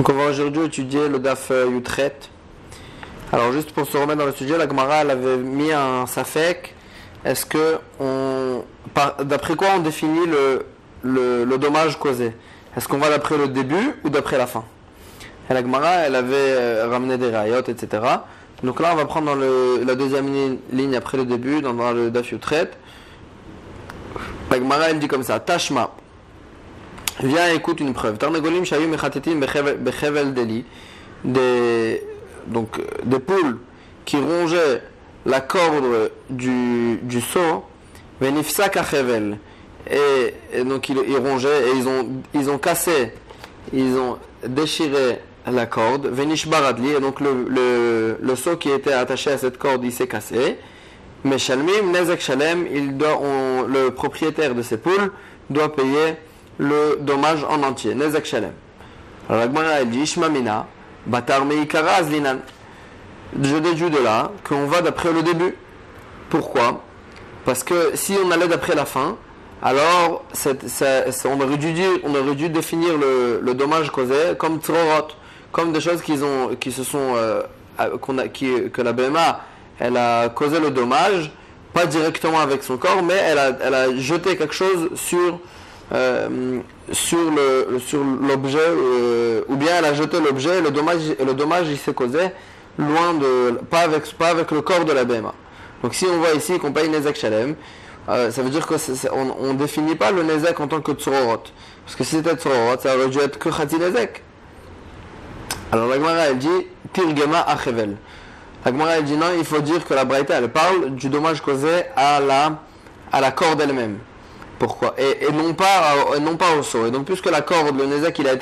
Donc on va aujourd'hui étudier le Daf Yutret. Alors juste pour se remettre dans le sujet, la Gemara elle avait mis un safek. Est-ce que d'après quoi on définit le dommage causé? Est-ce qu'on va d'après le début ou d'après la fin? Et la Gemara elle avait ramené des rayot, etc. Donc là on va prendre dans la deuxième ligne après le début, dans le Daf Yutret. La Gemara elle dit comme ça, Tashma. Viens et écoute une preuve. Tarnagolim shayu mechatetim bechevel deli. Des poules qui rongeaient la corde du seau. Venifsak achevel. Et donc ils rongeaient et ils ont cassé, ils ont déchiré la corde. Venishbaradli. Et donc le seau qui était attaché à cette corde, il s'est cassé. Mais shalmim nezek shalem, le propriétaire de ces poules doit payer le dommage en entier, nezak shalem. Alors la Gemara elle dit Ishmamina, Batar meikara azlinan. Je déduis de là qu'on va d'après le début. Pourquoi? Parce que si on allait d'après la fin, alors on aurait dû définir le dommage causé comme tzrorot, comme des choses que la BMA elle a causé le dommage, pas directement avec son corps, mais elle a jeté quelque chose sur l'objet, ou bien elle a jeté l'objet, et le dommage il s'est causé pas avec le corps de la BMA. Donc si on voit ici qu'on paye Nezek Shalem, ça veut dire qu'on ne définit pas le Nezek en tant que Tzororot. Parce que si c'était Tzororot, ça aurait dû être que Khati Nezek. Alors la Gemara elle dit Tirgema Achevel. La Gemara elle dit non, il faut dire que la Braïta elle parle du dommage causé à la corde elle-même. Pourquoi? Et non pas au seau. Et donc puisque la corde, le nezek, il a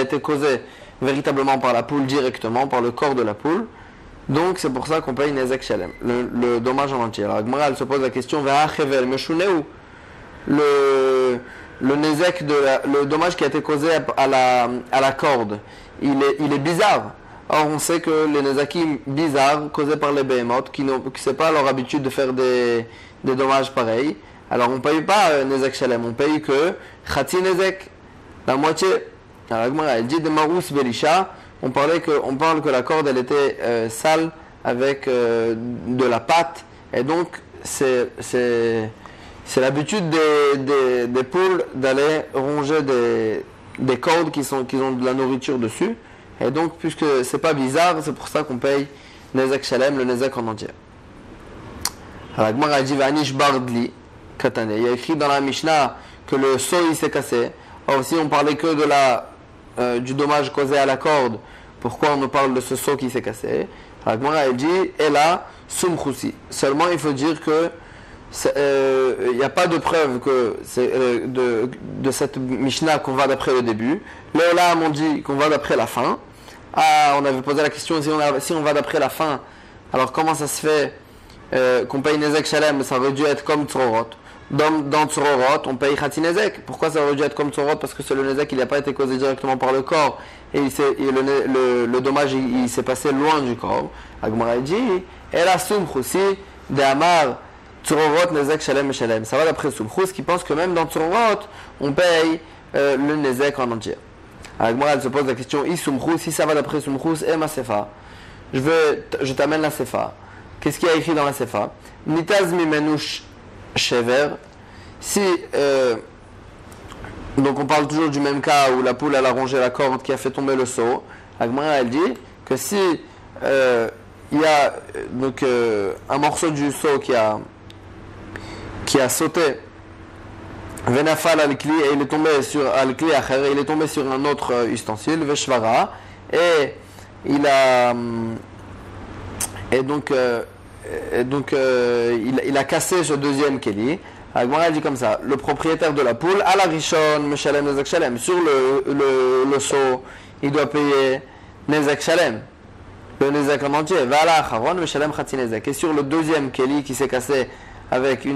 été causé véritablement par la poule directement, par le corps de la poule, donc c'est pour ça qu'on paye nezek shalem, le dommage en entier. Alors Gemara elle se pose la question ve'achevel meshuneu, le nezek le dommage qui a été causé à la corde, il est bizarre. Or on sait que les nezakim bizarres causés par les behemoths, qui c'est pas leur habitude de faire des dommages pareils. Alors on ne paye pas Nezek Shalem, on paye que Khati Nezek, la moitié. Alors elle dit de Marous Belisha, on parle que la corde elle était sale avec de la pâte, et donc c'est l'habitude des poules d'aller ronger des cordes qui ont de la nourriture dessus, et donc puisque c'est pas bizarre, c'est pour ça qu'on paye Nezek Shalem, le Nezek en entier. Alors elle dit Vanish Bardli. Il y a écrit dans la Mishnah que le seau il s'est cassé. Or si on parlait que du dommage causé à la corde, pourquoi on nous parle de ce seau qui s'est cassé? La Gemara elle dit Ela sumchusi. Seulement il faut dire que il n'y a pas de preuve que de cette Mishnah qu'on va d'après le début. Les Olam on dit qu'on va d'après la fin. On avait posé la question si on va d'après la fin, alors comment ça se fait qu'on paye Nezek Shalem? Ça aurait dû être comme Tzororot. Dans Tzororot, on paye Khati Nezek. Pourquoi ça aurait dû être comme Tzororot? Parce que c'est le Nezek, il n'a pas été causé directement par le corps. Et le dommage, il s'est passé loin du corps. Agmara dit, El Asumchousi de Amar Tzororot Nezek Shalem et Shalem. Ça va d'après Sumchous qui pense que même dans Tzororot, on paye le Nezek en entier. Agmara, elle se pose la question, Isumchous, si ça va d'après Sumchous et ma Sefa. Je t'amène la Sefa. Qu'est-ce qu'il y a écrit dans la Sefa? Nitaz mimenush shever. Donc on parle toujours du même cas où la poule elle a rongé la corde qui a fait tomber le seau. La Gemara elle dit que si il y a un morceau du seau qui a sauté venafal al-kli et il est tombé sur al-kli acher, il est tombé sur un autre ustensile veshvara et il a il a cassé ce deuxième keli. Agmara dit comme ça, le propriétaire de la poule, à la rishon, meshalem nezek shalem, sur le seau, il doit payer nezek shalem, le nezek en entier, va à la acharon, meshalem khati nezek. Et sur le deuxième keli qui s'est cassé avec les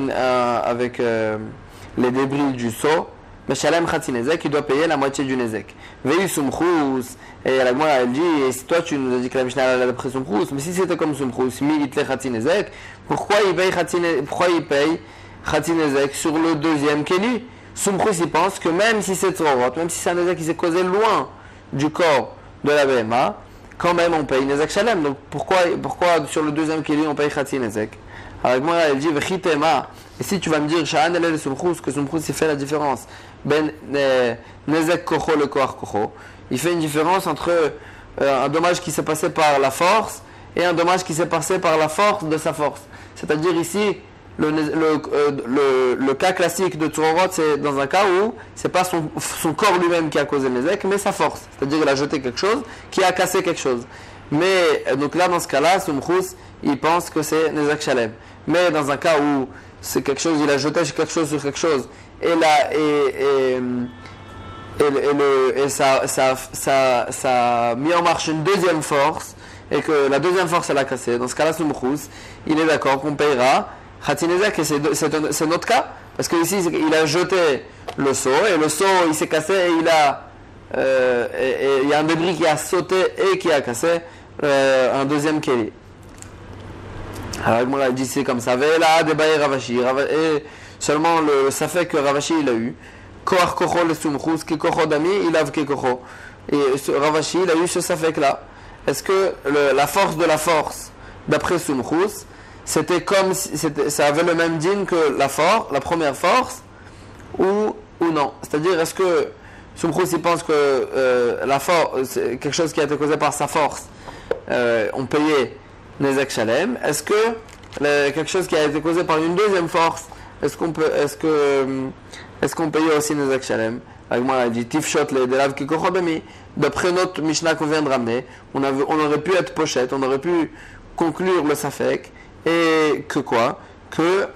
débris du seau, meshalem khati nezek, il doit payer la moitié du nezek. Vei sumchous. Et la Gemara elle dit, et si toi tu nous as dit que la Mishnah elle a d'après Sumchous, mais si c'était comme Sumchous, mi itle Khati Nezek, pourquoi il paye Khati Nezek sur le deuxième Keli? Sumchous il pense que même si c'est Tzororot, même si c'est un Nezek qui s'est causé loin du corps de la BMA, quand même on paye Nezek Shalem. Donc pourquoi sur le deuxième Keli on paye Khatsi Nezek? Alors moi elle dit Vechitema. Et si tu vas me dire Sha'an el Sumchus, que Sumchus il fait la différence ben Nezek Kocho le Koach Kocho, il fait une différence entre un dommage qui s'est passé par la force et un dommage qui s'est passé par la force de sa force. C'est-à-dire ici le cas classique de Tzororot, c'est dans un cas où c'est pas son corps lui-même qui a causé le Nezek, mais sa force. C'est-à-dire qu'il a jeté quelque chose qui a cassé quelque chose. Mais donc là, dans ce cas-là, Sumchus, il pense que c'est Nezek Shalem. Mais dans un cas où c'est quelque chose, il a jeté quelque chose sur quelque chose, et ça a mis en marche une deuxième force, et que la deuxième force elle a cassé. Dans ce cas-là, Sumchus, il est d'accord qu'on payera Khatsi Nezek, et c'est notre cas, parce qu'ici il a jeté le seau, et le seau il s'est cassé, et il y a un débris qui a sauté et qui a cassé un deuxième Keli. Alors moi dit c'est comme ça. Là, débaye Ravashi. Et seulement ça fait que Ravashi il a eu. Koach Kocho le Sumchus, ki Kocho Dami, il a ke Kocho. Et Ravashi il a eu ce safek là. Est-ce que la force de la force, d'après Sumchus, c'était comme ça avait le même din que la première force, ou non? C'est-à-dire, est-ce que Sumchus il pense que la force, c'est quelque chose qui a été causé par sa force, on payait Nezek Shalem? Est-ce que quelque chose qui a été causé par une deuxième force, est-ce qu'on payait aussi Nezek Shalem? Avec moi, elle dit Tifshot le delav ki kocho dami. D'après notre Mishnah qu'on vient de ramener, on aurait pu être pochette, on aurait pu conclure le safek, et que quoi? Que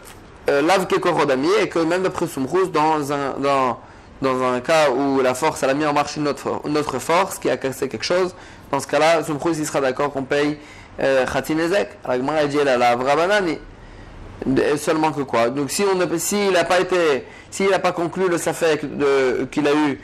lav ki kocho dami, et que même d'après Sumchus, dans un cas où la force elle a mis en marche une autre force qui a cassé quelque chose, dans ce cas-là, Sumchus il sera d'accord qu'on paye Khatsi Nezek. Alors moi, elle dit la Vrabanani. Seulement que quoi? Donc s'il n'a pas conclu le safek qu'il a eu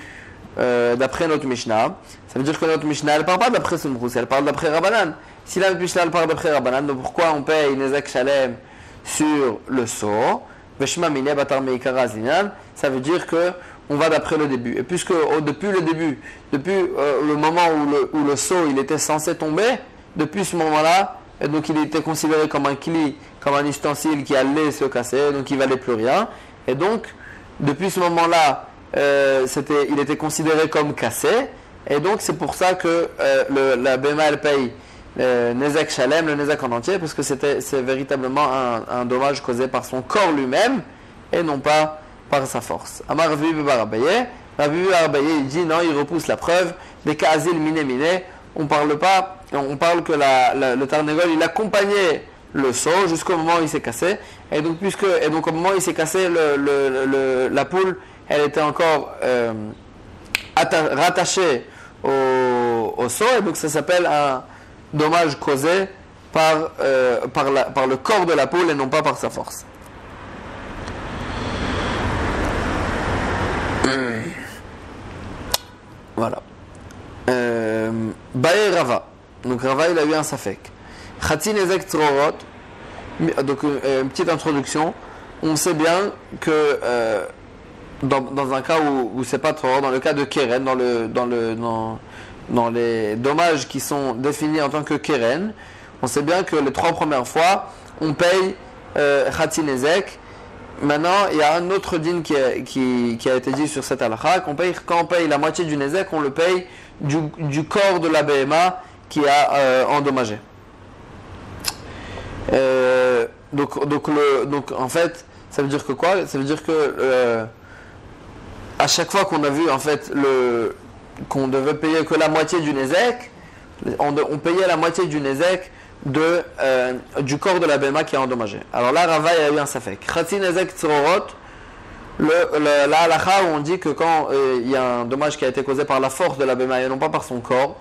d'après notre Mishnah, ça veut dire que notre Mishnah elle parle pas d'après Sumchus, elle parle d'après Rabbanan. Si la Mishnah elle parle d'après Rabbanan, donc pourquoi on paye Nezek Shalem sur le seau? Veshma mine batar meikara zinan, ça veut dire que on va d'après le début. Et puisque depuis le début, le moment où le seau il était censé tomber, depuis ce moment-là, et donc il était considéré comme un kli, comme un ustensile qui allait se casser, donc il valait plus rien. Et donc, depuis ce moment-là, il était considéré comme cassé. Et donc, c'est pour ça que la BMA elle paye Nezek Shalem, le Nezek en entier, parce que c'est véritablement un dommage causé par son corps lui-même et non pas par sa force. Amar Ravi Barabaye, il dit non, il repousse la preuve. Des Kazil Mine, on parle que le Tarnegol il accompagnait le seau jusqu'au moment où il s'est cassé, et donc au moment où il s'est cassé, la poule elle était encore rattachée au seau, et donc ça s'appelle un dommage causé par le corps de la poule et non pas par sa force. Voilà. Bae Rava. Donc Rava il a eu un safek. Khatsi Nezek Tzororot. Donc une petite introduction. On sait bien que dans un cas où c'est pas Tzororot, dans le cas de Keren, dans les dommages qui sont définis en tant que Keren, on sait bien que les 3 premières fois on paye Khatsi Nezek. Maintenant, il y a un autre din qui a été dit sur cette halakha, quand on paye la moitié du Nezek, on le paye du corps de la BMA qui a endommagé. Donc en fait, ça veut dire que quoi? Ça veut dire que à chaque fois qu'on a vu en fait qu'on devait payer que la moitié du Nezek, on payait la moitié du Nezek du corps de la BMA qui est endommagé. Alors là, Rava a eu un safek. Khatsi Nezek Tzororot, la halakha où on dit que quand il y a un dommage qui a été causé par la force de la BMA et non pas par son corps,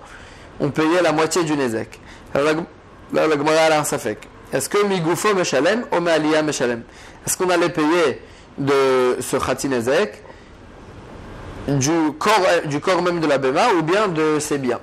on payait la moitié du Nezek. Alors là, la Gemara a un safek. Est-ce que Migufo Meshalem ou Me'aliyah Meshalem? Est-ce qu'on allait payer de ce Khatsi Nezek du corps même de la BMA ou bien de ses biens?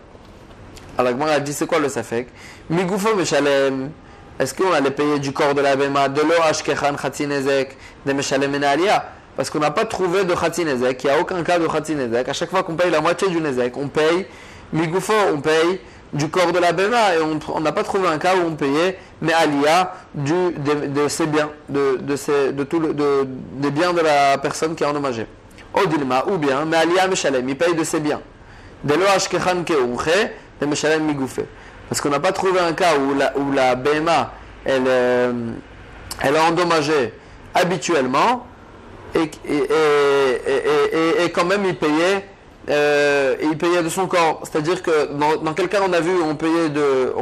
Alors la Gemara a dit c'est quoi le safek? Migufo Meshalem. Est-ce qu'on allait payer du corps de la BMA de lo Ashkechan Khatsi Nezek de Meshalem et Aliyah? Parce qu'on n'a pas trouvé de Khatsi Nezek, il n'y a aucun cas de Khatsi Nezek. À chaque fois qu'on paye la moitié du Nezek, on paye Migoufo, on paye du corps de la Bema, et on n'a pas trouvé un cas où on payait, mais Alia de ses biens, des biens de la personne qui est endommagée. Odilma, ou bien, mais Alia Meshalem, il paye de ses biens. Delo Ashkechan Keumche, de Meshalem Migoufé. Parce qu'on n'a pas trouvé un cas où la Bema, elle est endommagée habituellement, et quand même il payait de son corps. C'est-à-dire que dans quel cas on a vu on payait de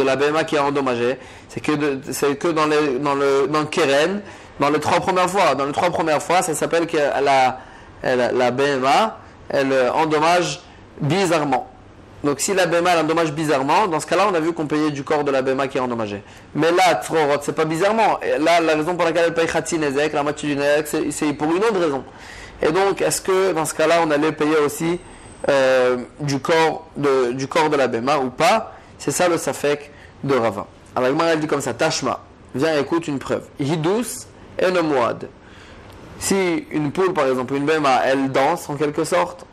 la BMA qui est endommagée, c'est que dans le Keren, dans les 3 premières fois. Dans les 3 premières fois, ça s'appelle que la BMA, elle endommage bizarrement. Donc si la BMA elle endommage bizarrement, dans ce cas-là, on a vu qu'on payait du corps de la BMA qui est endommagée. Mais là, Tzrorot, c'est pas bizarrement. Et là, la raison pour laquelle elle paye Khatsi Nezek, la moitié du Nezek, c'est pour une autre raison. Et donc, est-ce que dans ce cas-là, on allait payer aussi du corps de la BMA ou pas? C'est ça le Safek de Rava. Alors, elle dit comme ça, Tashma, viens écoute une preuve. Hidous et no Mouad. Si une poule, par exemple, une BMA, elle danse en quelque sorte,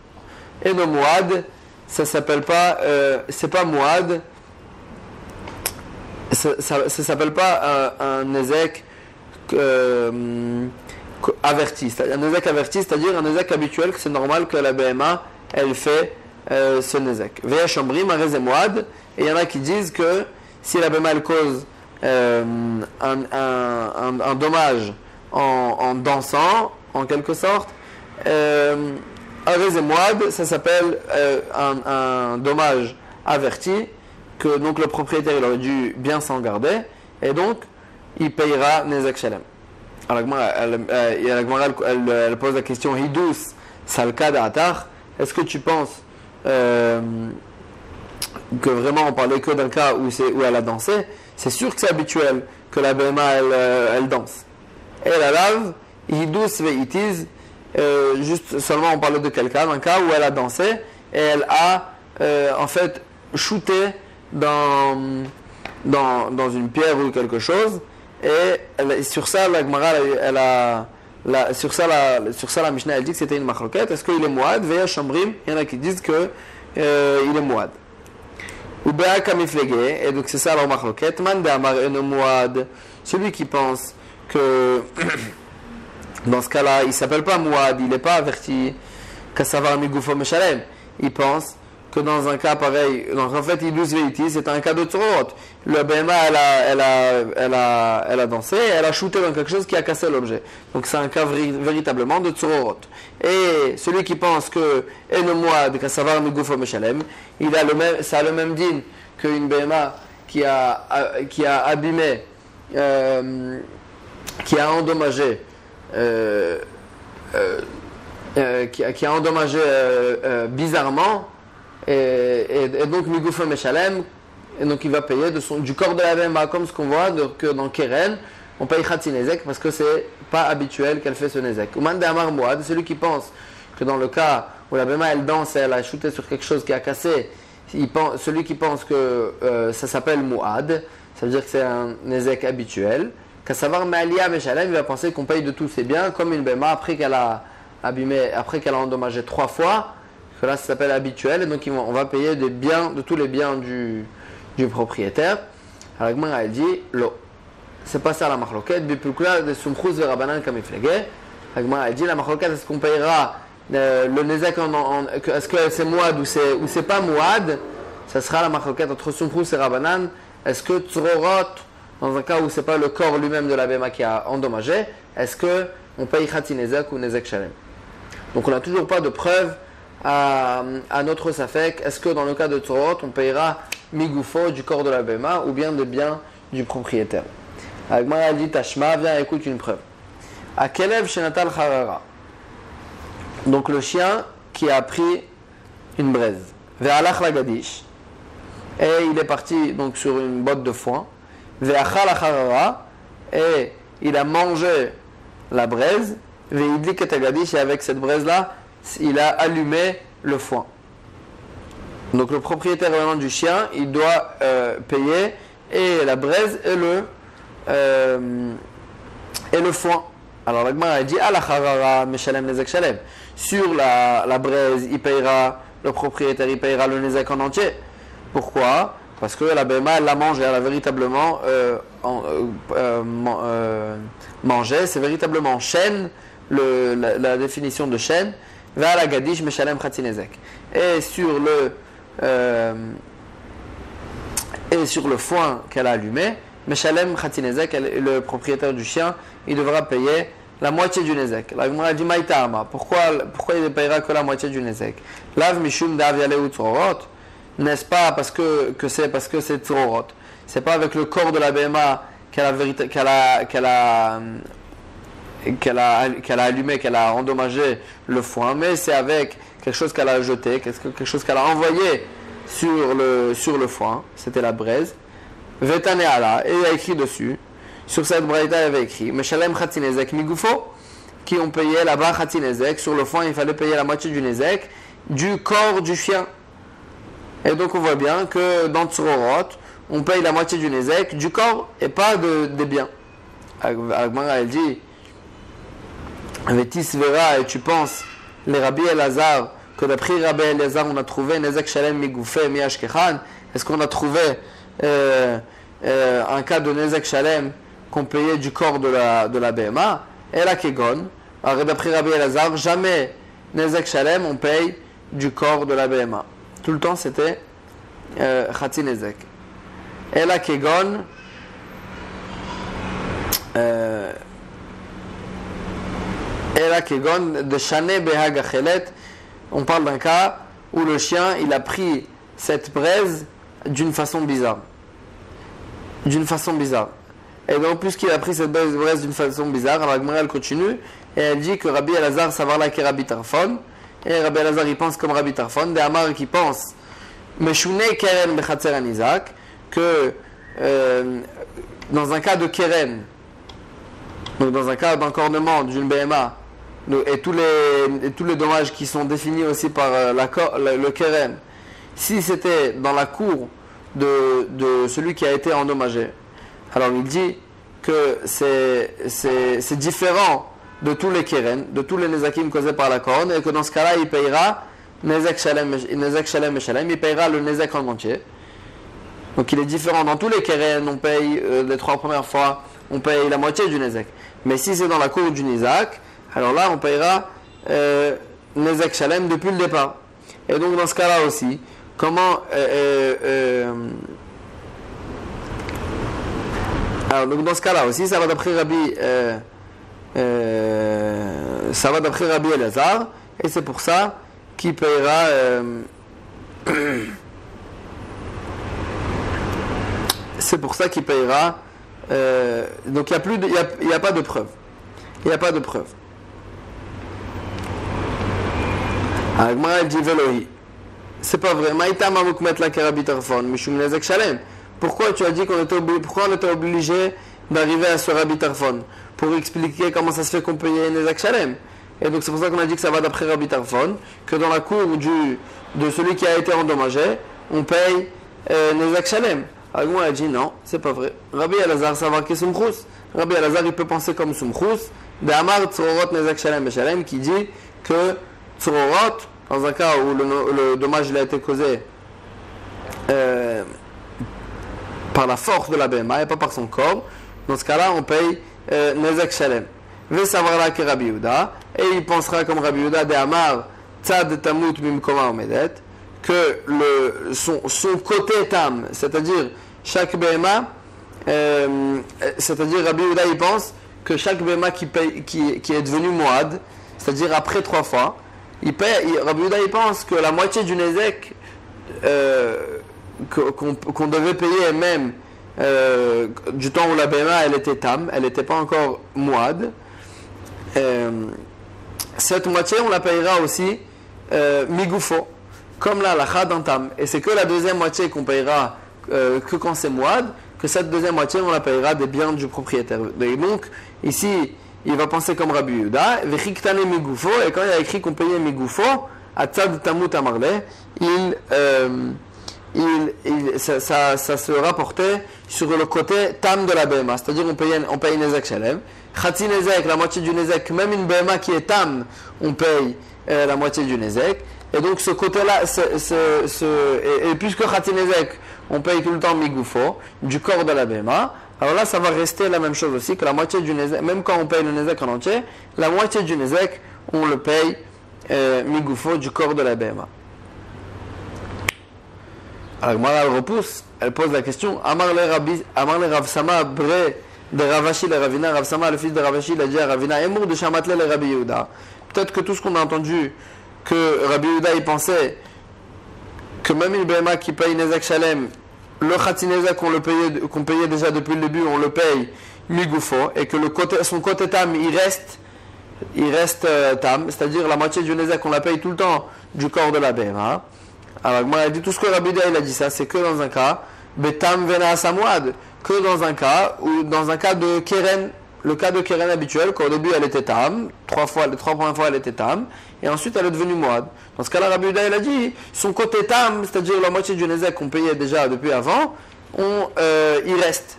et no Mouad, ça s'appelle pas, c'est pas Mouad, ça s'appelle pas un Nezek averti. Un Nezek averti, c'est-à-dire un Nezek habituel, que c'est normal que la BMA, elle fait ce Nezek. Veya Shambrim, Arez et Mouad, et il y en a qui disent que si la BMA, elle cause un dommage en dansant, en quelque sorte, Arez et Mouad, ça s'appelle un dommage averti, que donc le propriétaire il aurait dû bien s'en garder, et donc il payera Nezek Shalem. Alors elle pose la question Hidous Salka d'Atar, est-ce que tu penses que vraiment on parlait que d'un cas où elle a dansé? C'est sûr que c'est habituel que la BMA elle danse. Et la lave, Hidous Veitiz, juste seulement on parlait de quelqu'un, d'un cas où elle a dansé et elle a en fait shooté dans une pierre ou quelque chose, et sur ça la Gemara sur ça la Mishnah elle dit que c'était une machloket. Est-ce qu'il est Mouad? Veya Shambrim, il y en a qui disent que il est Mouad. Ou Be'a Kamiflege, et donc c'est ça leur machloket. Man de Amar eno Mouad, celui qui pense que dans ce cas-là, il ne s'appelle pas Mouad, il n'est pas averti, Kassavar Migoufo Meshalem. Il pense que dans un cas pareil, donc en fait, Hidous Veiti, c'est un cas de Tzorot. Le BMA, elle a dansé, elle a shooté dans quelque chose qui a cassé l'objet. Donc c'est un cas véritablement de Tzorot. Et celui qui pense que Eno Mouad, Kassavar Migoufo Meshalem, ça a le même din qu'une BMA qui a abîmé, qui a endommagé, qui a endommagé bizarrement, et donc Migoufo Meshalem, et donc il va payer du corps de la BMA, comme ce qu'on voit que dans Keren, on paye Khatsi Nezek parce que c'est pas habituel qu'elle fait ce Nezek. Ouman de Amar Mouad, celui qui pense que dans le cas où la BMA elle danse et elle a shooté sur quelque chose qui a cassé, celui qui pense que ça s'appelle Mouad, ça veut dire que c'est un Nezek habituel. Qu'à savoir, Malia Meshalem, il va penser qu'on paye de tous ses biens, comme une BMA après qu'elle a abîmé, après qu'elle a endommagé 3 fois, que là ça s'appelle habituel, et donc on va payer de tous les biens du propriétaire. Alors Gemara elle dit, lo, c'est pas ça la machloket, bipukla de sumchus verabanan kamiflege. Gemara elle dit, la machloket, est-ce qu'on payera le nezek est-ce que c'est Mouad ou c'est pas Mouad? Ça sera la machloket entre sumchus et rabanan. Est-ce que tzorot, dans un cas où c'est pas le corps lui-même de la BMA qui a endommagé, est-ce que on paye Khatsi Nezek ou Nezek Shalem? Donc on n'a toujours pas de preuve à notre Safek. Est-ce que dans le cas de Tzorot, on payera Migoufo du corps de la BMA ou bien des biens du propriétaire? Agmara a dit Tashma, viens écoute une preuve. À Kelev Shenatal Harara, donc le chien qui a pris une braise, Ve'alach Lagadish, et il est parti donc sur une botte de foin, Ve'achal Harara, et il a mangé la braise, Ve'idlik et Agadish, et avec cette braise là il a allumé le foin. Donc le propriétaire vraiment du chien, il doit payer et la braise et le foin. Alors la Gemara a dit Ala Harara Meshalem Nezek Shalem. Sur la braise, il payera le propriétaire il payera le nezek en entier. Pourquoi? Parce que la BMA, elle l'a mangé, elle a véritablement mangé, c'est véritablement chêne, la définition de chêne, vers la gadish meshalem khatsi nezek. Et sur le foin qu'elle a allumé, meshalem khatsi nezek, le propriétaire du chien, il devra payer la moitié du nezek. La Gemara dit maïtama, pourquoi il ne payera que la moitié du nezek? Lav mishum dav yaleu tzorot. N'est-ce pas parce que c'est tzorot? C'est pas avec le corps de la BMA qu'elle a allumé, qu'elle a endommagé le foin, mais c'est avec quelque chose qu'elle a jeté, quelque chose qu'elle a envoyé sur le foin. C'était la braise. Vetane ala, et il a écrit dessus. Sur cette braïta, il avait écrit Meshalem Khatsi Nezek Migufo, qui ont payé là-bas Khatsi Nezek. Sur le foin, il fallait payer la moitié du Nezek du corps du chien. Et donc on voit bien que dans Tzorot, on paye la moitié du Nezek du corps et pas des biens. Agmara, elle dit Vetis Vera, et tu penses, les Rabbi Elazar, que d'après Rabbi Elazar, on a trouvé Nezek Shalem Migufé Miashkechan. Est-ce qu'on a trouvé un cas de Nezek Shalem qu'on payait du corps de la BMA? Et la Kegon, alors d'après Rabbi Elazar, jamais Nezek Shalem, on paye du corps de la BMA. Tout le temps, c'était Khatsi Nezek. Et la Kegon, de Shane Beha Gachelet, on parle d'un cas où le chien, il a pris cette braise d'une façon bizarre. Et donc, puisqu'il a pris cette braise d'une façon bizarre, alors Agmara, elle continue, et elle dit que Rabbi Elazar savarla ke Rabbi Tarfon, et Rabbi Elazar, il pense comme Rabbi Tarfon, des Amar qui pense Meshune Keren Bechatzer Anizak, que dans un cas de Keren, donc dans un cas d'encornement d'une BMA, et tous les dommages qui sont définis aussi par le Keren, si c'était dans la cour de celui qui a été endommagé, alors il dit que c'est différent de tous les keren, de tous les nezakim causés par la corne, et que dans ce cas-là, il payera nezek shalem et shalem, il payera le nezek en entier. Donc il est différent. Dans tous les keren, on paye les 3 premières fois, on paye la moitié du nezek. Mais si c'est dans la cour du nizak, alors là, on payera nezek shalem depuis le départ. Et donc dans ce cas-là aussi, comment alors donc dans ce cas-là aussi, ça va d'après Rabbi Elazar, et c'est pour ça qu'il payera donc il n'y a pas de preuve. Agmara, elle dit Velohi, c'est pas vrai. Maïta mamuk metla kerabi tarfon mishum nezek shalem. Pourquoi tu as dit pourquoi on était obligé d'arriver à ce Rabbi Tarfon? Pour expliquer comment ça se fait qu'on payait Nezek Shalem. Et donc c'est pour ça qu'on a dit que ça va d'après Rabbi Tarfon, que dans la cour de celui qui a été endommagé, on paye Nezek Shalem. Alors moi, elle dit non, c'est pas vrai. Rabbi Elazar, ça va que Sumchus. Rabbi Elazar, il peut penser comme Sumchus, de Amar Tzorot Nezek Shalem et Shalem, qui dit que Tzorot, dans un cas où le dommage il a été causé par la force de la BMA et pas par son corps, dans ce cas-là, on paye Nezek Shalem. Ve savarla ke Rabbi Yehuda, et il pensera comme Rabbi Yehuda de Amar Tzad Tamut Mimkoma Omedet, que son côté tam, c'est-à-dire chaque BMA, c'est-à-dire Rabbi Yehuda, il pense que chaque BMA qui est devenu Moad, c'est-à-dire après 3 fois, Rabbi Yehuda, il pense que la moitié du Nezek qu'on devait payer même du temps où la BMA elle était tam, elle n'était pas encore Moad, cette moitié on la payera aussi Migufo, comme la Chad tam, et c'est que la deuxième moitié qu'on payera que quand c'est Moad, que cette deuxième moitié on la payera des biens du propriétaire. Et donc ici il va penser comme Rabbi Yehuda, Vechiktane Migufo, et quand il a écrit qu'on payait Migufo à Tzad Tamut Amarle, ça se rapportait sur le côté tam de la BMA, c'est-à-dire on paye Nezek Shalem, Khatsi Nezek, la moitié du Nezek, même une BMA qui est tam, on paye la moitié du Nezek, Et donc ce côté-là, et puisque Khatsi Nezek, on paye tout le temps Migoufo, du corps de la Bema, alors là ça va rester la même chose aussi, que la moitié du Nezek, même quand on paye le Nezek en entier, la moitié du Nezek, on le paye Migoufo, du corps de la Bema. Alors Gemara elle repousse, elle pose la question, Amar le Rav Sama Bre de Ravashi le Ravina, Rav Sama le fils de Ravashi il a dit à Ravina, Emour de Shamatle le Rabbi Yehuda. Peut-être que tout ce qu'on a entendu, que Rabbi Yehuda il pensait que même une Bema qui paye Nezek Shalem, le Khatsi Nezek qu'on payait déjà depuis le début, on le paye Migoufo, et que son côté Tam il reste Tam, c'est-à-dire la moitié du Nezek on la paye tout le temps du corps de la Bema. Alors moi elle dit tout ce que Rabbi Yehuda il a dit ça, c'est que dans un cas Betam Vena Samouad, que dans un cas de Keren, le cas de Keren habituel, qu'au début elle était Tam, les 3 premières fois elle était Tam, et ensuite elle est devenue Moad. Dans ce cas-là, Rabbi Yehuda il a dit, son côté Tam, c'est-à-dire la moitié du Nezek qu'on payait déjà depuis avant, il reste.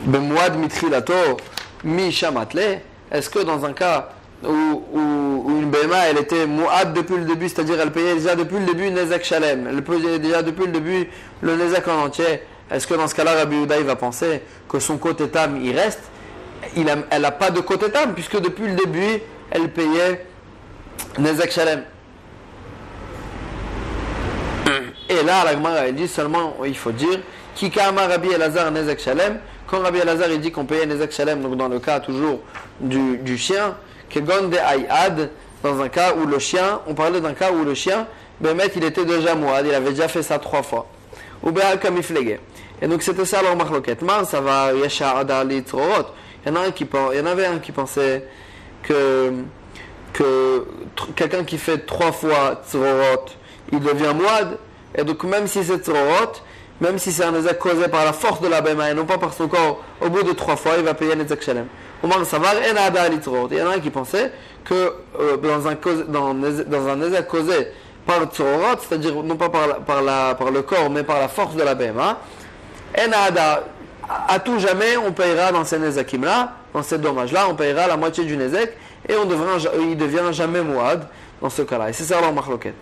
Ben Moad Mitrilato Mi Shamatle, est-ce que dans un cas où une Bema elle était Moad depuis le début, c'est-à-dire elle payait déjà depuis le début Nezek Shalem, elle payait déjà depuis le début le Nezek en entier, est-ce que dans ce cas-là Rabbi Yehuda il va penser que son côté Tam il reste? Elle n'a pas de côté Tam, puisque depuis le début elle payait Nezek Shalem. Et là la Gemara elle dit seulement, il faut dire Kikama Rabbi Elazar Nezek Shalem, quand Rabbi Elazar il dit qu'on payait Nezek Shalem, donc dans le cas toujours du chien, Kegon de Ayad, dans un cas où le chien, on parlait d'un cas où le chien, Bemet il était déjà Moad, il avait déjà fait ça 3 fois. Ou Behal Kamiflege. Et donc c'était ça leur marloquette. Man, ça va Yesha Adali Tzorot. Il y en avait un qui pensait que quelqu'un qui fait 3 fois Tzorot, il devient Moad. Et donc même si c'est Tzorot, même si c'est un Nezek causé par la force de la Bema et non pas par son corps, au bout de 3 fois, il va payer Nezek Shalem. Omar Savar, En Adali Tzorot. Il y en a un qui pensait que dans un Nezek causé par Tzorot, c'est-à-dire non pas par le corps, mais par la force de la Bema, En Ada, à tout jamais, on payera dans ces Nezakim-là, dans ces dommages-là, on payera la moitié du Nezek, et il devient jamais Moad dans ce cas-là. Et c'est ça leur marloquette.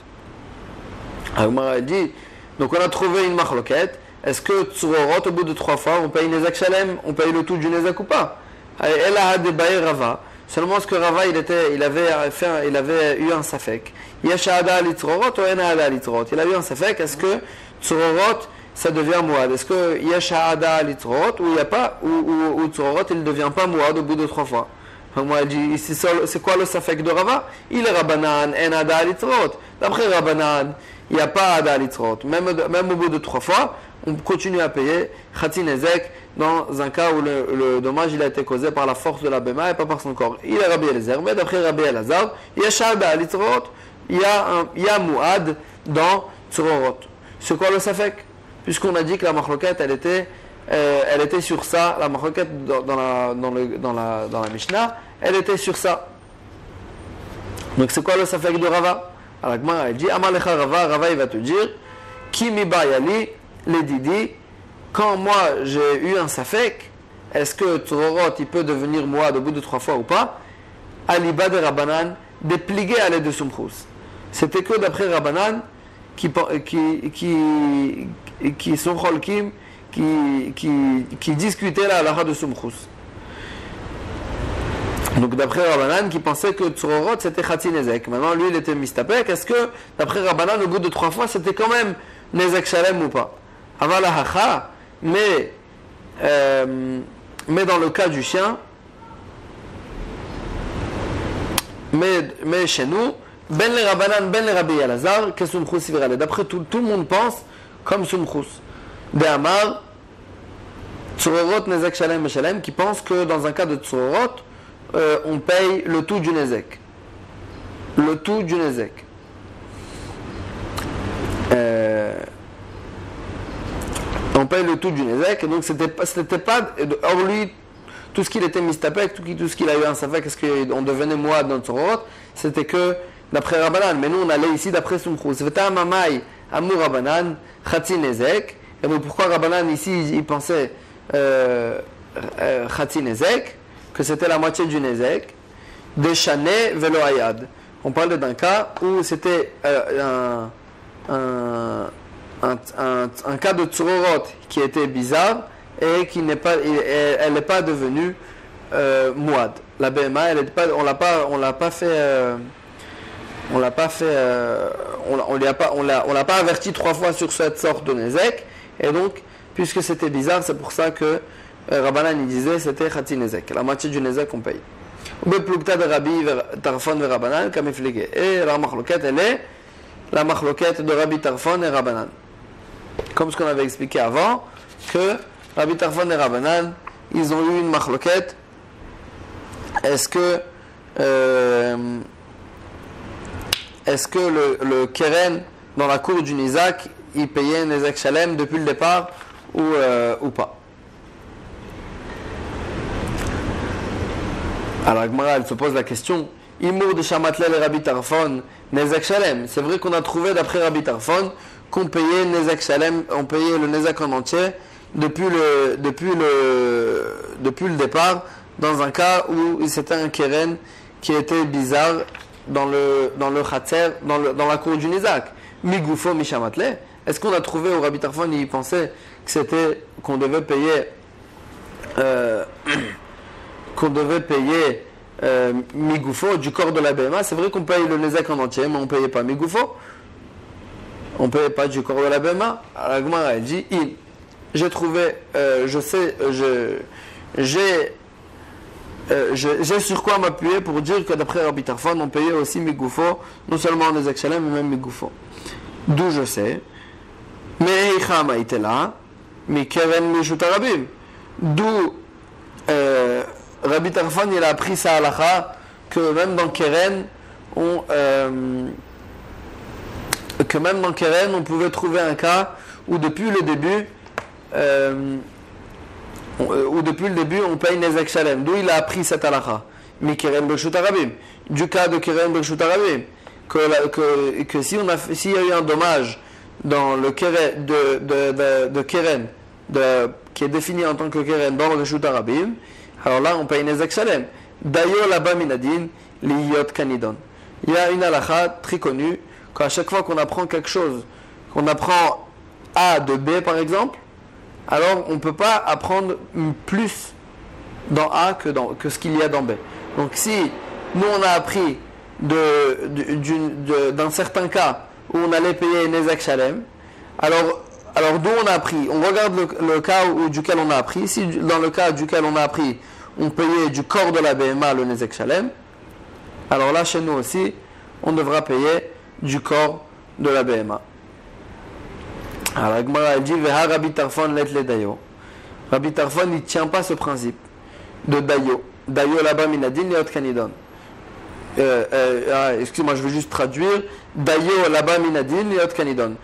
Alors, elle dit, donc on a trouvé une marloquette. Est-ce que Tzorot, au bout de 3 fois, on paye Nezek Shalem, on paye le tout du Nezek ou pas? Elle a débaillé Rava. Seulement ce que Rava il avait eu un safek. Yeshada alitzrorot ou enada alitzrorot. Il a eu un safek. Est-ce que Tzorot ça devient Moad? Est-ce que Yeshada alitzrorot ou il n'y a pas ou Tzorot il ne devient pas Moad au bout de 3 fois? Moi elle dit c'est quoi le safek de Rava? Il est Rabbanan enada alitzrorot. D'après Rabbanan il n'y a pas Ada alitzrorot. Même au bout de 3 fois on continue à payer Khatsi Nezek dans un cas où le dommage il a été causé par la force de la Bema et pas par son corps. Il est Rabbi Elazar, mais d'après Rabbi Elazar, il y a Shada alitzrorot, il y a Muad dans Tzorot. C'est quoi le Safek? Puisqu'on a dit que la marloquette elle était sur ça, la marloquette dans la Mishnah, elle était sur ça. Donc c'est quoi le Safek de Rava? Alors elle dit Amalecha Rava il va te dire Ki mi bayali les didi, quand moi j'ai eu un safek, est-ce que Tzorot il peut devenir Moad au bout de 3 fois ou pas? Aliba de Rabbanan, dépligué à l'aide de Sumchus. C'était que d'après Rabbanan qui sont Cholkim, qui discutaient la halakha de Sumchus. Donc d'après Rabbanan qui pensait que Tzorot c'était Khatsi Nezek. Maintenant lui il était Mistapek. Est-ce que d'après Rabbanan au bout de 3 fois c'était quand même Nezek Shalem ou pas? Avala hacha, mais dans le cas du chien, mais chez nous, ben le Rabbanan, ben le Rabbi Elazar, que Sumchus Ivrale. D'après tout le monde pense comme Sumchus. De Amar, Tzorot Nezek Shalem Shalem, qui pense que dans un cas de Tzorot, on paye le tout du Nezek. Le tout du Nezek. On paye le tout du Nezek, et donc c'était pas or lui, tout ce qu'il était mistapek, tout ce qu'il a eu un safek, est-ce qu'on devenait Moad dans Tzorot, c'était que d'après Rabbanan, mais nous on allait ici d'après Sumchus. C'était un mamai, Amur Rabbanan, Khatsi Nezek, et donc pourquoi Rabbanan ici il pensait Khatsi Nezek, que c'était la moitié du Nezek, Deshane Velo Ayad, On parlait d'un cas où c'était un cas de tsurorot qui était bizarre et qui n'est pas, elle n'est pas devenue mouad. La BMA, on l'a pas fait, on l'a pas averti 3 fois sur cette sorte de nezek. Et donc, puisque c'était bizarre, c'est pour ça que Rabbanan il disait c'était Khati Nezek. La moitié du Nezek on paye. Beplukta de Rabbi Tarfon et Rabbanan kamiflige. Et la machloket elle est la machloket de Rabbi Tarfon et Rabbanan. Comme ce qu'on avait expliqué avant, que Rabbi Tarfon et Rabbanan, ils ont eu une machloket. Est-ce que le keren dans la cour du Nizak, il payait un Nezek Shalem depuis le départ ou pas? Alors Gemara, elle se pose la question, Imour de Shamatlel et Rabbi Tarfon, Nezek Shalem. C'est vrai qu'on a trouvé d'après Rabbi Tarfon qu'on payait Nezek Shalem, on payait le Nezek en entier depuis le départ, dans un cas où c'était un keren qui était bizarre dans le Khatser, dans la cour du Nizak. Migoufo Mishamatle. Est-ce qu'on a trouvé au Rabbi Tarfon, il pensait que c'était qu'on devait payer Migoufo du corps de la BMA? C'est vrai qu'on paye le Nezek en entier, mais on ne payait pas Migoufo. On ne payait pas du corps de la BMA. Alors la Gemara elle dit j'ai trouvé, j'ai sur quoi m'appuyer pour dire que d'après Rabbi Tarfon, on payait aussi Migoufo, non seulement Nezek Shalem, mais même Migoufo. D'où je sais. Mais Eichama était là, mais Keren Mishut Arabim. D'où Rabbi Tarfon il a appris sa halakha que même dans Keren, on pouvait trouver un cas où depuis le début, on paye Nezek Shalem. D'où il a appris cette halakha. Mais Keren Mishut Arabim. Du cas de Keren Mishut Arabim. Que s'il y a eu un dommage dans le keren de keren qui est défini en tant que keren dans le Reshut Arabim, alors là on paye Nezek Shalem. D'ailleurs là-bas minadin liyot kanidon. Il y a une halakha très connue qu'à chaque fois qu'on apprend quelque chose, qu'on apprend A de B par exemple, alors on ne peut pas apprendre plus dans A que ce qu'il y a dans B. Donc si nous on a appris d'un certain cas où on allait payer Nezek Shalem, alors d'où on a appris? On regarde le cas duquel on a appris. Si dans le cas duquel on a appris, on payait du corps de la BMA le Nezek Shalem, alors là chez nous aussi, on devra payer du corps de la BMA. Alors la Gemara dit Veha Rabbi Tarfon let le dayo. Rabbi Tarfon il ne tient pas ce principe de dayo. Dayo là-bas minadin liot kanidon. Excuse-moi, je vais juste traduire. Dayo là-bas minadin liot kanidon.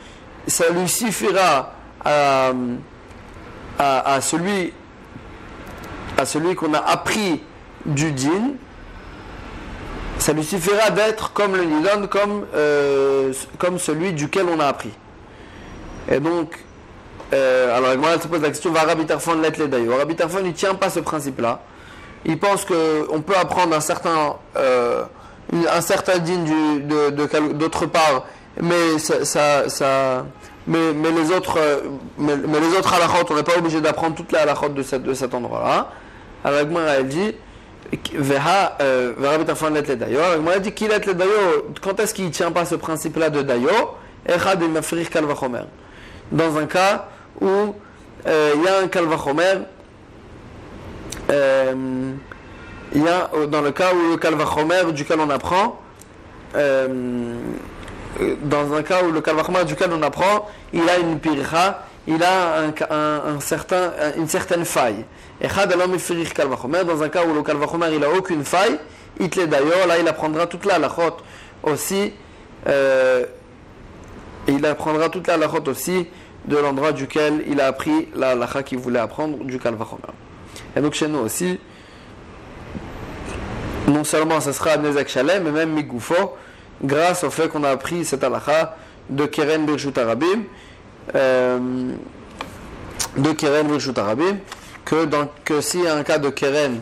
Ça lui suffira à celui qu'on a appris du din. Ça lui suffira d'être comme le nidon, comme celui duquel on a appris. Et donc, alors moi, elle se pose la question, va Rabbi Tarfon let le dayo. Rabbi Tarfon il ne tient pas ce principe-là. Il pense qu'on peut apprendre un certain din d'autre part, mais mais les autres halakhot, on n'est pas obligé d'apprendre toute la halakhot de cet endroit-là. Alors la Gemara elle dit Rabbi Tarfon let le dayo. La Gemara elle dit qu'il let le dayo. Quand est-ce qu'il ne tient pas ce principe-là de dayo? Echad et mafrir kal vachomer. Dans un cas où il y a un kal vachomer. Il y a dans le cas où le kal vachomer duquel on apprend, dans un cas où le kal vachomer duquel on apprend, il a une pircha, il a une certaine faille. Dans un cas où le kal vachomer il a aucune faille, itle d'ailleurs, là il apprendra toute la halachot aussi. Il apprendra toute la halachot aussi de l'endroit duquel il a appris la halacha qu'il voulait apprendre du kal vachomer. Et donc chez nous aussi, non seulement ce sera Nezek Shalem, mais même Migoufo, grâce au fait qu'on a appris cette halakha de Keren Birshut Arabim, que s'il y a un cas de Keren,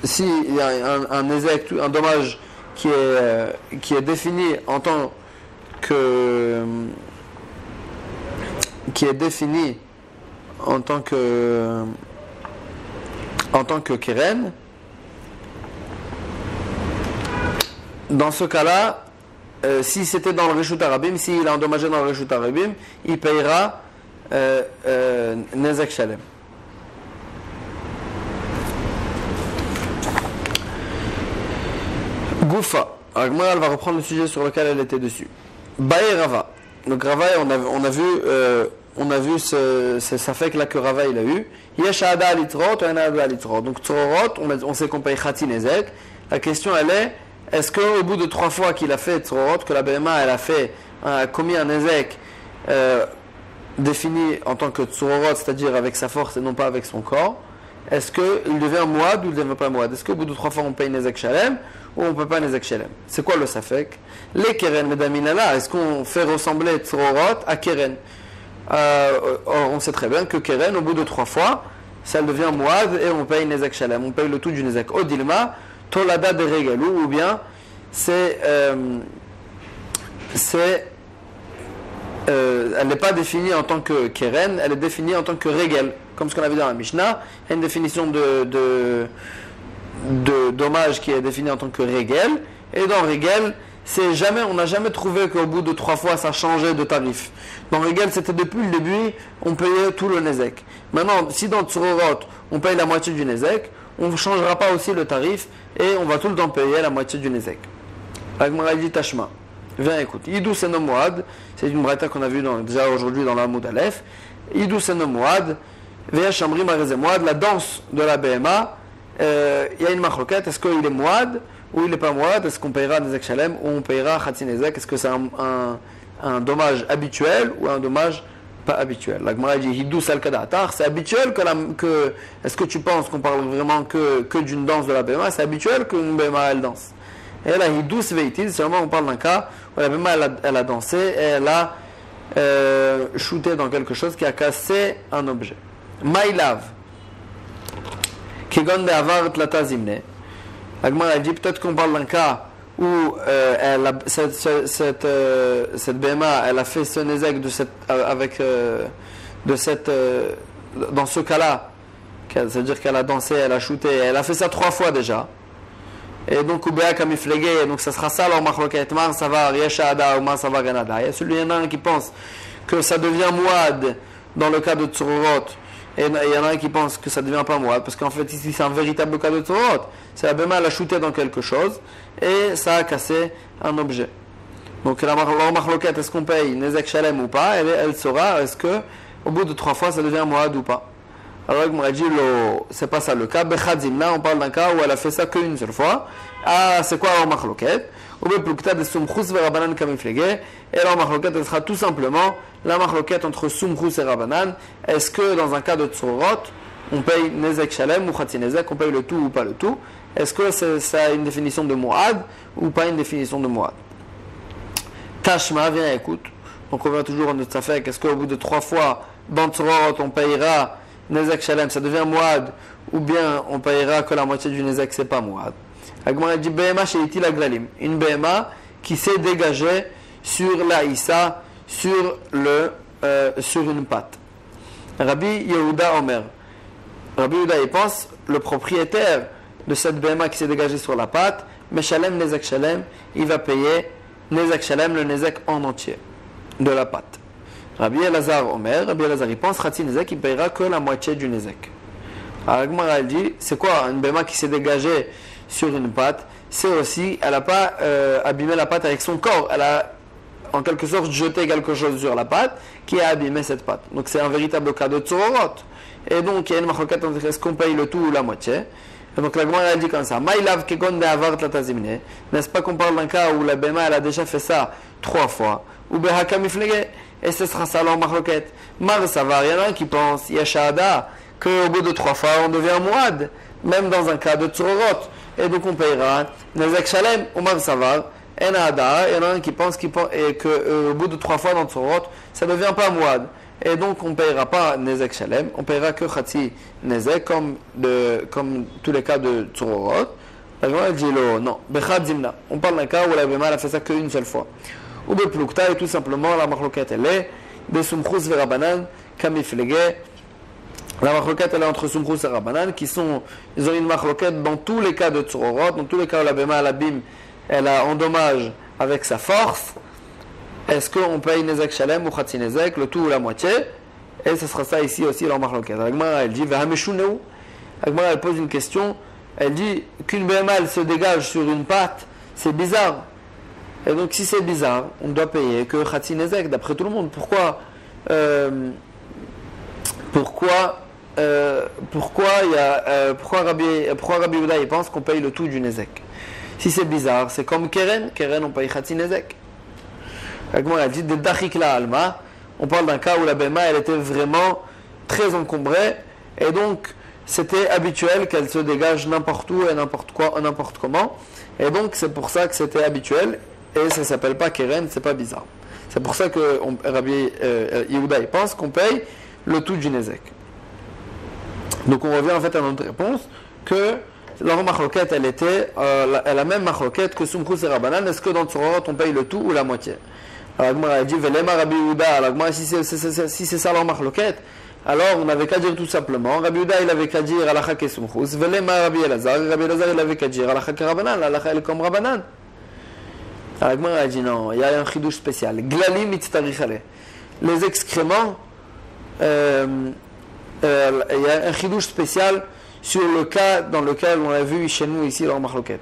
s'il y a un Nezek, un dommage qui est défini en tant que keren, dans ce cas-là, si c'était dans le Reshut Arabim, s'il est endommagé dans le Reshut Arabim, il payera Nezek Shalem. Goufa. Alors moi, elle va reprendre le sujet sur lequel elle était dessus. Bae Rava. Donc Rava, on a vu ça fait que là que Rava il a eu. Yeshada alitrot, Yanada alitrot. Donc Tzororot, on sait qu'on paye Khati Nezek. La question elle est-ce qu'au bout de 3 fois qu'il a fait Tzororot, que la BMA elle a commis un Nezek défini en tant que Tzororot, c'est-à-dire avec sa force et non pas avec son corps, est-ce qu'il devient Mouad ou il ne devient pas Mouad? Est-ce qu'au bout de 3 fois on paye Nezek Shalem ou on ne peut pas Nezek Shalem? C'est quoi le Safek? Les Keren Medaminala, est-ce qu'on fait ressembler Tzororot à Keren? On sait très bien que Keren, au bout de 3 fois, ça devient Mouad et on paye Nezek Shalem. On paye le tout du Nezek. Odilma, Tolada de Regalou, ou bien elle n'est pas définie en tant que Keren, elle est définie en tant que Regel. Comme ce qu'on a vu dans la Mishnah, il y a une définition de dommage qui est définie en tant que Regel. Et dans Regel, on n'a jamais trouvé qu'au bout de 3 fois ça changeait de tarif. Dans Regel, c'était depuis le début, on payait tout le Nezek. Maintenant, si dans Tzororot, on paye la moitié du Nezek, on ne changera pas aussi le tarif et on va tout le temps payer la moitié du Nezek. Agmara dit Tashma. Viens, écoute. Idou Senomouad, c'est une braïta qu'on a vue déjà aujourd'hui dans la Moud Aleph. Idou Senomouad, Veya Shamri Marezemouad, la danse de la BMA, il y a une machloket, est-ce qu'il est Mouad ou il n'est pas Mouad? Est-ce qu'on payera Nezek Shalem ou on payera Khatsi Nezek? Est-ce que c'est un dommage habituel ou un dommage pas habituel? La Gemara dit Hidou Salkadatar, c'est habituel est-ce que tu penses qu'on parle vraiment que d'une danse de la BMA? C'est habituel qu'une BMA elle danse. Et là, Hidou Sveitil, seulement on parle d'un cas où la BMA elle a dansé et elle a shooté dans quelque chose qui a cassé un objet. Maïlav. Kegon de Avar Tlata Zimne. La Gemara dit peut-être qu'on parle d'un cas où cette BMA elle a fait ce Nezek dans ce cas-là, c'est-à-dire qu'elle a dansé, elle a shooté, elle a fait ça 3 fois déjà. Et donc Ubea Kamiflege, donc ça sera ça alors Machloket Mar Savar Yeshada ou Mar Savar Ganada. Il y en a un qui pense que ça devient Mouad dans le cas de Tzororot. Et il y en a un qui pense que ça ne devient pas Mouad, parce qu'en fait ici c'est un véritable cas de Tzororot. C'est la BMA elle a shooté dans quelque chose et ça a cassé un objet. Donc la Machloket, est-ce qu'on paye Nezek Shalem ou pas? Elle saura est-ce que au bout de 3 fois ça devient Mouad ou pas. Alors il m'a dit c'est pas ça le cas. Bechadzimna, on parle d'un cas où elle a fait ça qu'une seule fois. Ah, c'est quoi alors Machloket? Ou Beplukta de Sumchus ve Rabanan Kamiflege. Et alors Machloket, elle sera tout simplement la Machloket entre Sumchus et Rabanan. Est-ce que dans un cas de Tzororot, on paye Nezek Shalem ou Khatsi Nezek, on paye le tout ou pas le tout? Est-ce que ça a une définition de Mouad ou pas une définition de Mouad? Tashma, viens écoute. Donc on va toujours en notre affaire. Est-ce qu'au bout de 3 fois dans Tzororot, on payera Nezek Shalem, ça devient Mouad, ou bien on payera que la moitié du Nezek, c'est pas Mouad? Agmara dit BMA chez Itil Aglalim, une BMA qui s'est dégagée sur la Issa, sur une patte. Rabbi Yehuda Omer. Rabbi Yehuda, il pense, le propriétaire de cette BMA qui s'est dégagée sur la patte, Meshalem Nezek Shalem, il va payer Nezek Shalem, le Nezek en entier de la patte. Rabbi Elazar Omer, Rabbi Elazar il pense, Khatsi Nezek, il payera que la moitié du Nezek. Alors Agmara dit, c'est quoi une BMA qui s'est dégagée sur une patte? C'est aussi, elle n'a pas abîmé la patte avec son corps, elle a en quelque sorte jeté quelque chose sur la patte qui a abîmé cette patte. Donc c'est un véritable cas de Tzororot. Et donc il y a une machloket entre est-ce qu'on paye le tout ou la moitié. Et donc la Gemara dit comme ça, Maïlav kegon de avar tlatazimne. N'est-ce pas qu'on parle d'un cas où la BMA elle a déjà fait ça 3 fois? Ou behaka miflege. Et ce sera ça leur machloket. Mar savar, il y en a un qui pense, Yashada, qu'au bout de 3 fois on devient Mouad, même dans un cas de Tzororot. Et donc on payera Nezek Shalem ou Mar savar. Enada, il y en a un qui pense qu'au bout de 3 fois dans Tzororot, ça ne devient pas Mouad. Et donc on ne payera pas Nezek Shalem, on payera que Khatsi Nezek, comme tous les cas de Tzororot. La Gemara dit non, Bechad Zimna. On parle d'un cas où la Béma a fait ça qu'une seule fois. Ou Beplukta, et tout simplement, la Machloket elle est de Sumchus et Rabbanan, Kamiflege. La Machloket elle est entre Sumchus et Rabbanan, ils ont une Machloket dans tous les cas de Tsurorot, dans tous les cas où la Béma, l'abîme, elle a endommage avec sa force. Est-ce qu'on paye Nezek Shalem ou Khatsi Nezek, le tout ou la moitié? Et ce sera ça ici aussi leur Machloket. La Gemara elle dit Vehameshuneu. La Gemara elle pose une question. Elle dit qu'une BMA elle se dégage sur une patte, c'est bizarre. Et donc si c'est bizarre, on doit payer que Khatsi Nezek d'après tout le monde. Pourquoi Rabbi Yehuda il pense qu'on paye le tout du Nezek? Si c'est bizarre, c'est comme Keren on paye Khatsi Nezek. La Gemara elle dit de Dachikla Alma, on parle d'un cas où la BMA elle était vraiment très encombrée et donc c'était habituel qu'elle se dégage n'importe où et n'importe quoi, n'importe comment. Et donc c'est pour ça que c'était habituel. Et ça ne s'appelle pas Keren, c'est pas bizarre. C'est pour ça que Rabbi Yehuda pense qu'on paye le tout du Nezek. Donc on revient en fait à notre réponse que leur machloket elle était la même machloket que Sumchus et Rabbanan. Est-ce que dans Tsurorot on paye le tout ou la moitié? Alors Gemara a dit Velema Rabbi Yehuda. Alors Gemara si c'est ça leur machloket, alors on n'avait qu'à dire tout simplement, Rabbi Yehuda il avait qu'à dire Alacha ke Sumchus, Velema Rabbi Elazar il avait qu'à dire Alacha ke Rabbanan, Alacha elle comme Rabbanan. Alors Gemara a dit non, il y a un chidouche spécial. Glalim itztarichale. Les excréments, il y a un chidouche spécial sur le cas dans lequel on a vu chez nous ici leur machloket.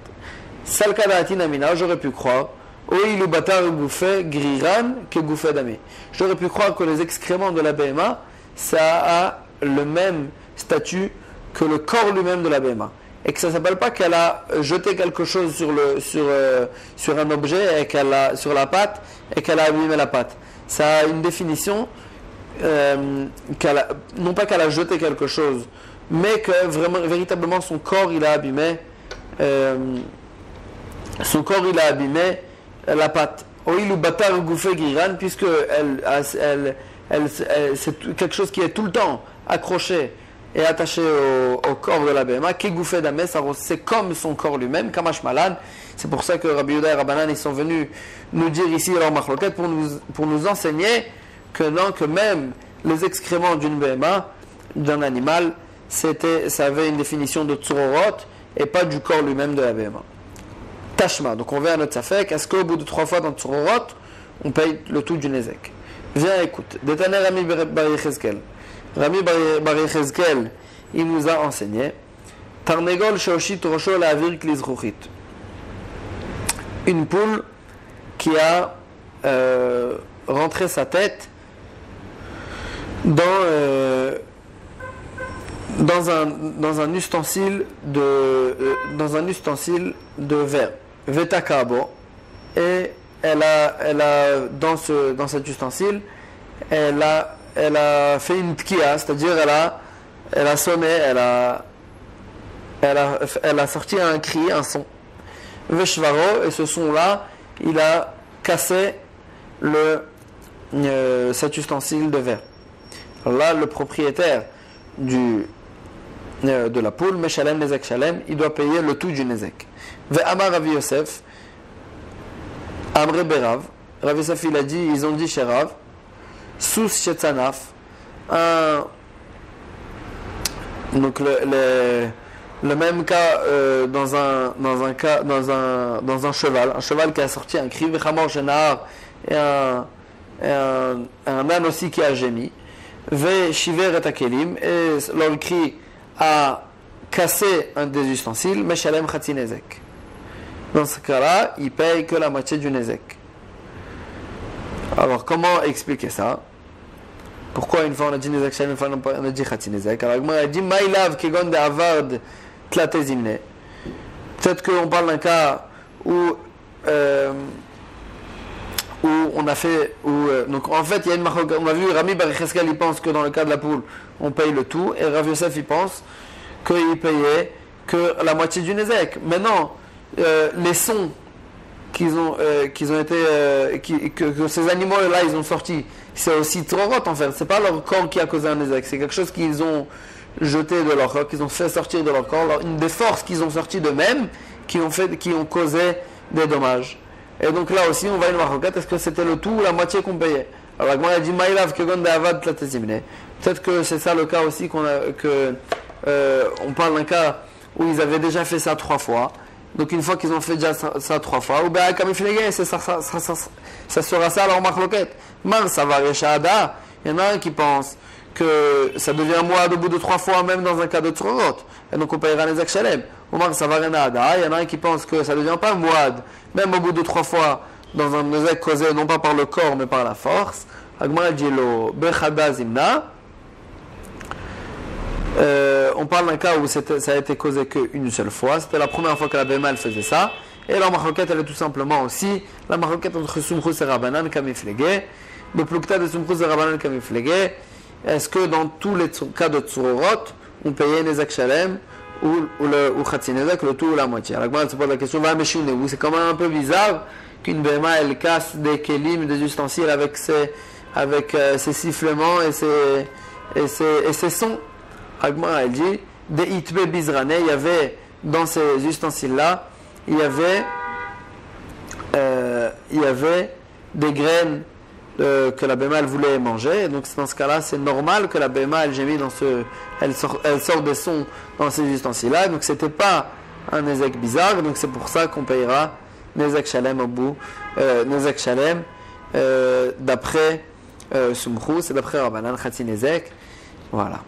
Salkadatin amina, j'aurais pu croire, oilu batar gouffé griran que gouffé damé. J'aurais pu croire que les excréments de la BMA ça a le même statut que le corps lui-même de la BMA. Et que ça ne s'appelle pas qu'elle a jeté quelque chose sur un objet, sur la pâte, et qu'elle a abîmé la pâte. Ça a une définition, non pas qu'elle a jeté quelque chose, mais que véritablement son corps il a abîmé, la pâte. Oilou batar gouffé giran, puisque c'est quelque chose qui est tout le temps accroché et attaché au corps de la BMA, qui gouffé d'amé, c'est comme son corps lui-même, kamash malan. C'est pour ça que Rabbi Yehuda et Rabbanan ils sont venus nous dire ici leur machloket pour nous enseigner que même les excréments d'une BMA, d'un animal, ça avait une définition de tsurorot et pas du corps lui-même de la BMA. Tashma, donc on vient à notre safek, est-ce qu'au bout de 3 fois dans tsurorot, on paye le tout du nezek? Viens, écoute. Détané Rami Bar Yechezkel. Rami Bar Yechezkel, il nous a enseigné Tarnegol Shoshit Rosho la Avir Klizruchit. Une poule qui a rentré sa tête dans un ustensile de verre. Vetakabo. Et elle a dans cet ustensile, elle a fait une tkia, c'est-à-dire elle a sonné, elle a sorti un cri, un son. Veshvaro, et ce son-là, il a cassé cet ustensile de verre. Alors là, le propriétaire de la poule, Meshalem Nezek Shalem, il doit payer le tout du Nezek. Ve'amar Rav Yosef, Amre Berav, Rav Yosef il a dit, ils ont dit chez Rav, Sous Shetzanaf, donc le même cas dans un cheval qui a sorti un cri, Vechamor Shenahar, et un âne aussi qui a gémi, Ve Shiver et Akelim, et leur cri a cassé un des ustensiles, Meshalem Khatsi Nezek. Dans ce cas-là, il paye que la moitié du Nezek. Alors, comment expliquer ça? Pourquoi une fois on a dit Nezek Shalem, une fois on a dit Khatsi Nezek? Alors, on a dit Maïlav Kegon de Avard Tlatezimne. Peut-être qu'on parle d'un cas où on a fait. Donc, en fait, il y a une marque. On a vu Rami Bar Yechezkel, il pense que dans le cas de la poule, on paye le tout. Et Rav Yosef, il pense qu'il payait que la moitié du Nezek. Maintenant, les sons qu'ils ont été que ces animaux là ils ont sorti, c'est aussi Tsurorot en fait, c'est pas leur corps qui a causé un Nezek, c'est quelque chose qu'ils ont jeté de leur corps, qu'ils ont fait sortir de leur corps, une des forces qu'ils ont sorti d'eux-mêmes qui ont causé des dommages. Et donc là aussi, on va une maroquette, est-ce que c'était le tout ou la moitié qu'on payait? Alors, la Gemara a dit, Maïlav, que gonde avad tlatezimne. Peut-être que c'est ça le cas aussi on parle d'un cas où ils avaient déjà fait ça 3 fois. Donc une fois qu'ils ont fait déjà ça 3 fois, ou bien comme il fait ça sera ça leur marloquette. Mar ça va Ada. Il y en a un qui pense que ça devient moad au bout de 3 fois, même dans un cas de tzorot. Et donc on payera les akshalem. Omar ça va Ada. Il y en a un qui pense que ça ne devient pas moad, même au bout de 3 fois, dans un nezek causé non pas par le corps mais par la force. Agmara dit lo bechada zimna. On parle d'un cas où ça a été causé qu'une seule fois. C'était la première fois que la Béma elle faisait ça. Et la maroquette elle est tout simplement aussi la maroquette entre Sumchus et Rabbanan Kamiflege. Le plukta de Sumchus et Rabbanan Kamiflege. Est-ce que dans tous les cas de Tsurorot, on payait Nezak Shalem ou Khatsi Nezak, le tout ou la moitié? Alors elle se pose la question, c'est quand même un peu bizarre qu'une Béma elle casse des kelim, des ustensiles avec ses sifflements et ses sons. Agma elle dit des itbe bizrane, il y avait dans ces ustensiles-là, il y avait des graines que la béma elle voulait manger. Et donc dans ce cas-là, c'est normal que la béma elle gémit elle sort des sons dans ces ustensiles-là. Donc c'était pas un nezek bizarre. Donc c'est pour ça qu'on payera nezek shalem au bout, nezek shalem d'après Sumchus, c'est d'après Rabbanan Khatsi Nezek. Voilà.